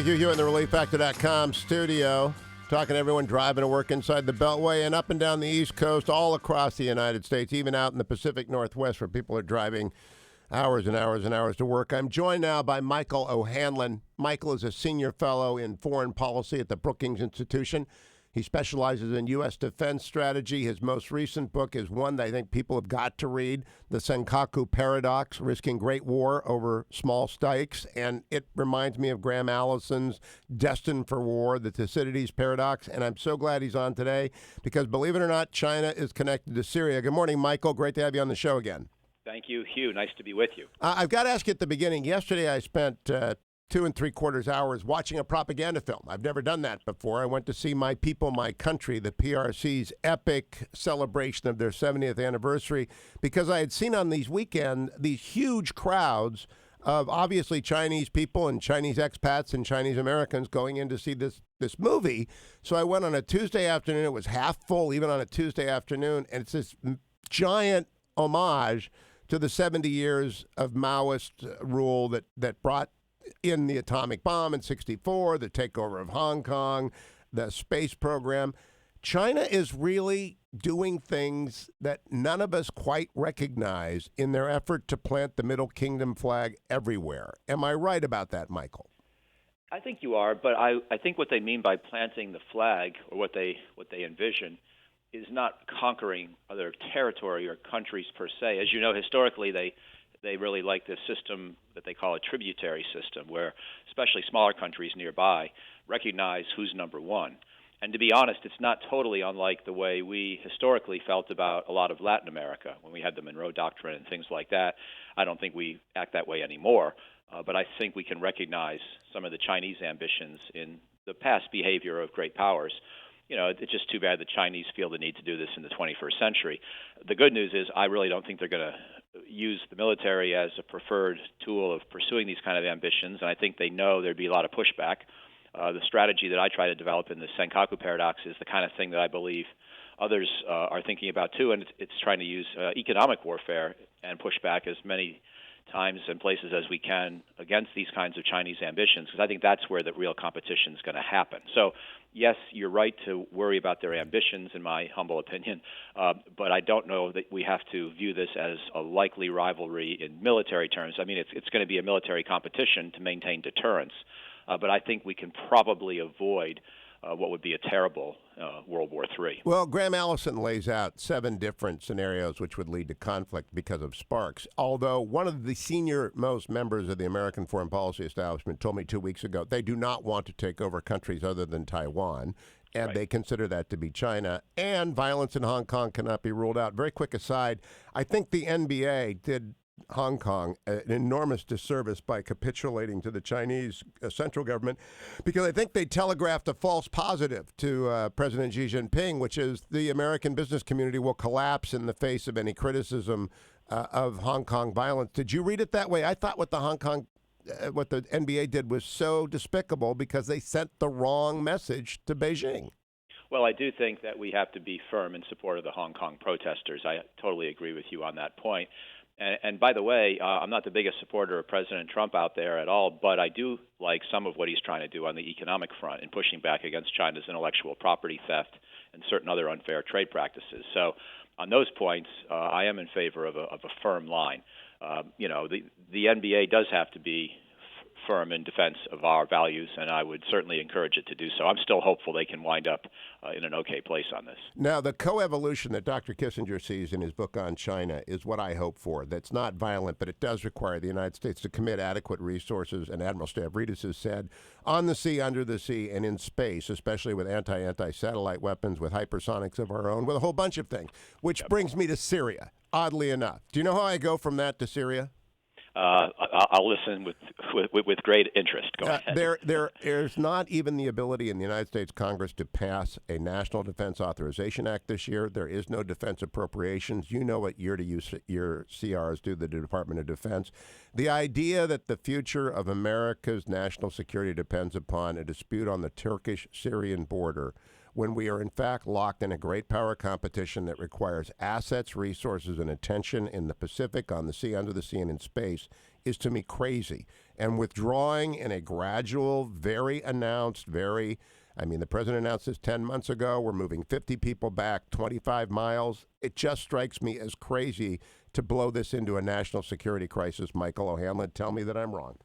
Hugh Hewitt in the ReliefFactor.com studio, talking to everyone driving to work inside the Beltway and up and down the East Coast, all across the United States, even out in the Pacific Northwest where people are driving hours and hours and hours to work. I'm joined now by Michael O'Hanlon. Michael is a senior fellow in foreign policy at the Brookings Institution. He specializes in U.S. defense strategy. His most recent book is one that I think people have got to read, The Senkaku Paradox, Risking Great War Over Small Stakes. And it reminds me of Graham Allison's Destined for War, The Thucydides Paradox. And I'm so glad he's on today because, believe it or not, China is connected to Syria. Good morning, Michael. Great to have you on the show again. Thank you, Hugh. Nice to be with you. I've got to ask you at the beginning. Yesterday I spent 2 3/4 hours watching a propaganda film. I've never done that before. I went to see My People, My Country, the PRC's epic celebration of their 70th anniversary, because I had seen on these weekends these huge crowds of obviously Chinese people and Chinese expats and Chinese Americans going in to see this movie. So I went on a Tuesday afternoon. It was half full even on a Tuesday afternoon, and it's this giant homage to the 70 years of Maoist rule that brought in the atomic bomb in '64, the takeover of Hong Kong, the space program. China is really doing things that none of us quite recognize in their effort to plant the Middle Kingdom flag everywhere. Am I right about that, Michael? I think you are, but I think what they mean by planting the flag, or what they envision, is not conquering other territory or countries per se. As you know, historically, they really like this system that they call a tributary system, where especially smaller countries nearby recognize who's number one. And to be honest, it's not totally unlike the way we historically felt about a lot of Latin America when we had the Monroe Doctrine and things like that. I don't think we act that way anymore, but I think we can recognize some of the Chinese ambitions in the past behavior of great powers. You know, it's just too bad the Chinese feel the need to do this in the 21st century. The good news is I really don't think they're going to use the military as a preferred tool of pursuing these kind of ambitions, and I think they know there'd be a lot of pushback. The strategy that I try to develop in the Senkaku Paradox is the kind of thing that I believe others are thinking about too, and it's trying to use economic warfare and push back as many times and places as we can against these kinds of Chinese ambitions, because I think that's where the real competition is going to happen. So, yes, you're right to worry about their ambitions, in my humble opinion, but I don't know that we have to view this as a likely rivalry in military terms. I mean, it's going to be a military competition to maintain deterrence, but I think we can probably avoid what would be a terrible World War III. Well, Graham Allison lays out 7 different scenarios which would lead to conflict because of sparks, although one of the senior-most members of the American foreign policy establishment told me 2 weeks ago they do not want to take over countries other than Taiwan, and Right. They consider that to be China, and violence in Hong Kong cannot be ruled out. Very quick aside, I think the NBA did Hong Kong an enormous disservice by capitulating to the Chinese central government, because I think they telegraphed a false positive to President Xi Jinping, which is the American business community will collapse in the face of any criticism of Hong Kong violence. Did you read it that way? I thought what the NBA did was so despicable because they sent the wrong message to Beijing. Well, I do think that we have to be firm in support of the Hong Kong protesters. I totally agree with you on that point. And by the way, I'm not the biggest supporter of President Trump out there at all, but I do like some of what he's trying to do on the economic front in pushing back against China's intellectual property theft and certain other unfair trade practices. So on those points, I am in favor of a firm line. The NBA does have to be firm in defense of our values, and I would certainly encourage it to do so. I'm still hopeful they can wind up in an okay place on this. Now, the coevolution that Dr. Kissinger sees in his book on China is what I hope for. That's not violent, but it does require the United States to commit adequate resources, and Admiral Stavridis has said, on the sea, under the sea, and in space, especially with anti-satellite weapons, with hypersonics of our own, with a whole bunch of things, which brings me to Syria, oddly enough. Do you know how I go from that to Syria? I'll listen with great interest. Go ahead. There's not even the ability in the United States Congress to pass a National Defense Authorization Act this year. There is no defense appropriations. You know what year CRs do, the Department of Defense. The idea that the future of America's national security depends upon a dispute on the Turkish-Syrian border, when we are in fact locked in a great power competition that requires assets, resources, and attention in the Pacific, on the sea, under the sea, and in space, is to me crazy. and withdrawing in a gradual, very announced, the president announced this 10 months ago. We're moving 50 people back 25 miles. It just strikes me as crazy to blow this into a national security crisis. Michael O'Hanlon, tell me that I'm wrong.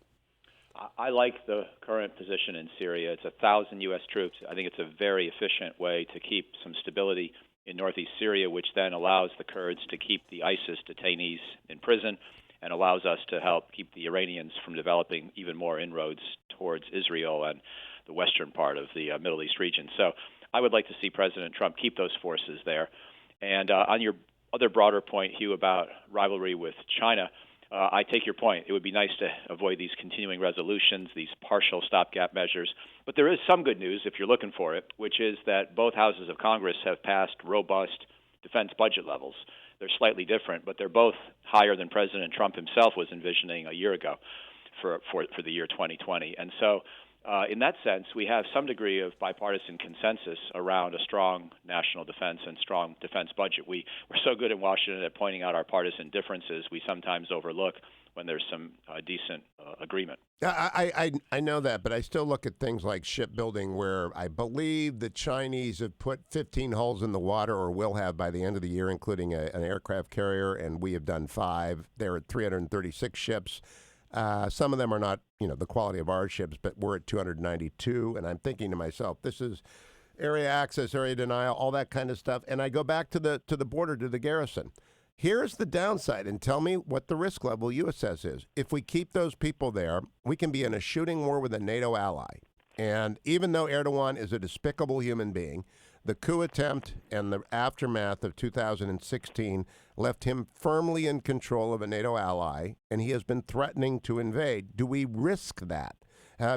I like the current position in Syria. It's 1,000 U.S. troops. I think it's a very efficient way to keep some stability in northeast Syria, which then allows the Kurds to keep the ISIS detainees in prison and allows us to help keep the Iranians from developing even more inroads towards Israel and the western part of the Middle East region. So I would like to see President Trump keep those forces there. And on your other broader point, Hugh, about rivalry with China, I take your point. It would be nice to avoid these continuing resolutions, these partial stopgap measures. But there is some good news, if you're looking for it, which is that both houses of Congress have passed robust defense budget levels. They're slightly different, but they're both higher than President Trump himself was envisioning a year ago for the year 2020. And so in that sense, we have some degree of bipartisan consensus around a strong national defense and strong defense budget. We're so good in Washington at pointing out our partisan differences, we sometimes overlook when there's some decent agreement. I know that, but I still look at things like shipbuilding, where I believe the Chinese have put 15 hulls in the water, or will have by the end of the year, including an aircraft carrier, and we have done 5. They're at 336 ships. Some of them are not, the quality of our ships, but we're at 292. And I'm thinking to myself, this is area access, area denial, all that kind of stuff. And I go back to the border, to the garrison. Here's the downside, and tell me what the risk level you assess is. If we keep those people there, we can be in a shooting war with a NATO ally. And even though Erdogan is a despicable human being, the coup attempt and the aftermath of 2016 left him firmly in control of a NATO ally, and he has been threatening to invade. Do we risk that?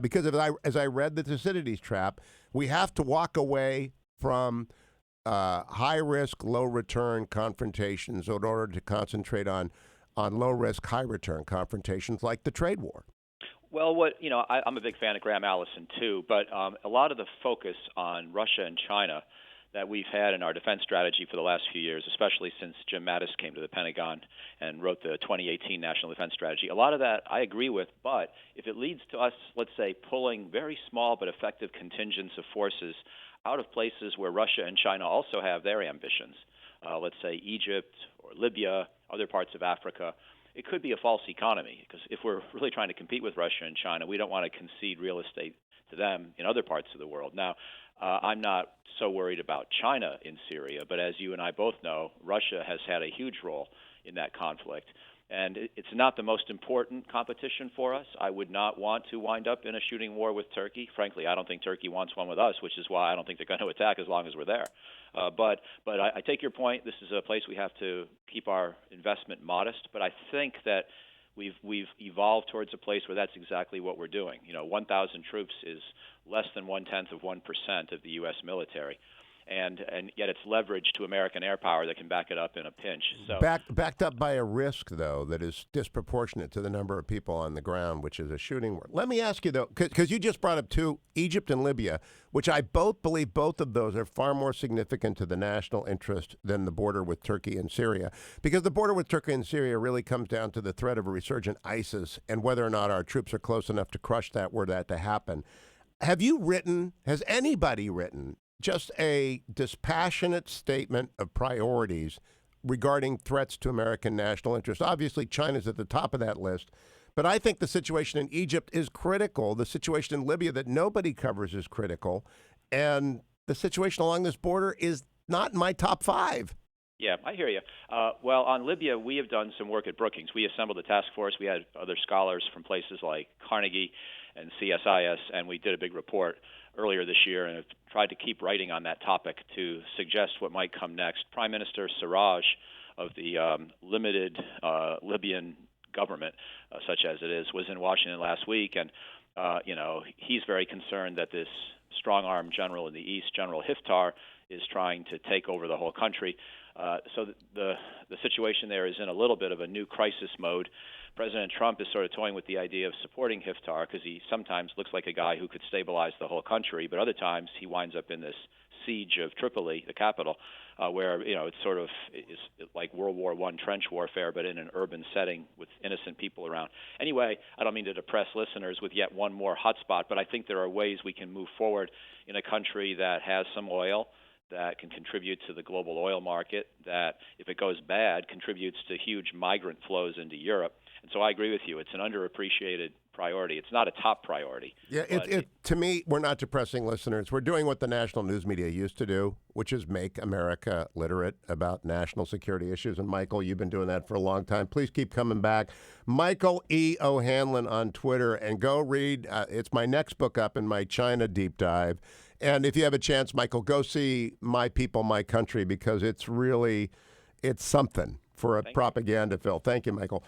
Because as I read the Thucydides trap, we have to walk away from high-risk, low-return confrontations in order to concentrate on low-risk, high-return confrontations like the trade war. Well, I'm a big fan of Graham Allison, too, but a lot of the focus on Russia and China that we've had in our defense strategy for the last few years, especially since Jim Mattis came to the Pentagon and wrote the 2018 National Defense Strategy, a lot of that I agree with, but if it leads to us, let's say, pulling very small but effective contingents of forces out of places where Russia and China also have their ambitions, let's say Egypt or Libya, other parts of Africa, it could be a false economy, because if we're really trying to compete with Russia and China, we don't want to concede real estate to them in other parts of the world. Now, I'm not so worried about China in Syria, but as you and I both know, Russia has had a huge role in that conflict. And it's not the most important competition for us. I would not want to wind up in a shooting war with Turkey. Frankly, I don't think Turkey wants one with us, which is why I don't think they're going to attack as long as we're there. But I take your point. This is a place we have to keep our investment modest. But I think that we've evolved towards a place where that's exactly what we're doing. 1,000 troops is less than 0.1% of the U.S. military. And yet it's leveraged to American air power that can back it up in a pinch. So backed up by a risk, though, that is disproportionate to the number of people on the ground, which is a shooting war. Let me ask you, though, because you just brought up two, Egypt and Libya, which I believe both of those are far more significant to the national interest than the border with Turkey and Syria. Because the border with Turkey and Syria really comes down to the threat of a resurgent ISIS and whether or not our troops are close enough to crush that were that to happen. Has anybody written just a dispassionate statement of priorities regarding threats to American national interest? Obviously, China's at the top of that list, but I think the situation in Egypt is critical. The situation in Libya that nobody covers is critical, and the situation along this border is not in my top 5. Yeah, I hear you. Well, on Libya, we have done some work at Brookings. We assembled a task force. We had other scholars from places like Carnegie and CSIS, and we did a big report earlier this year and have tried to keep writing on that topic to suggest what might come next. Prime Minister Sarraj of the limited Libyan government, such as it is, was in Washington last week, and he's very concerned that this strong-arm general in the east, General Hiftar, is trying to take over the whole country. So the situation there is in a little bit of a new crisis mode. President Trump is sort of toying with the idea of supporting Hiftar because he sometimes looks like a guy who could stabilize the whole country, but other times he winds up in this siege of Tripoli, the capital, where it's sort of is like World War I trench warfare, but in an urban setting with innocent people around. Anyway, I don't mean to depress listeners with yet one more hotspot, but I think there are ways we can move forward in a country that has some oil, that can contribute to the global oil market, that if it goes bad, contributes to huge migrant flows into Europe. And so I agree with you. It's an underappreciated priority. It's not a top priority. Yeah, to me, we're not depressing listeners. We're doing what the national news media used to do, which is make America literate about national security issues. And Michael, you've been doing that for a long time. Please keep coming back. Michael E. O'Hanlon on Twitter, and go read. It's my next book up in my China deep dive. And if you have a chance, Michael, go see My People, My Country, because it's something for a propaganda film. Thank you, Michael.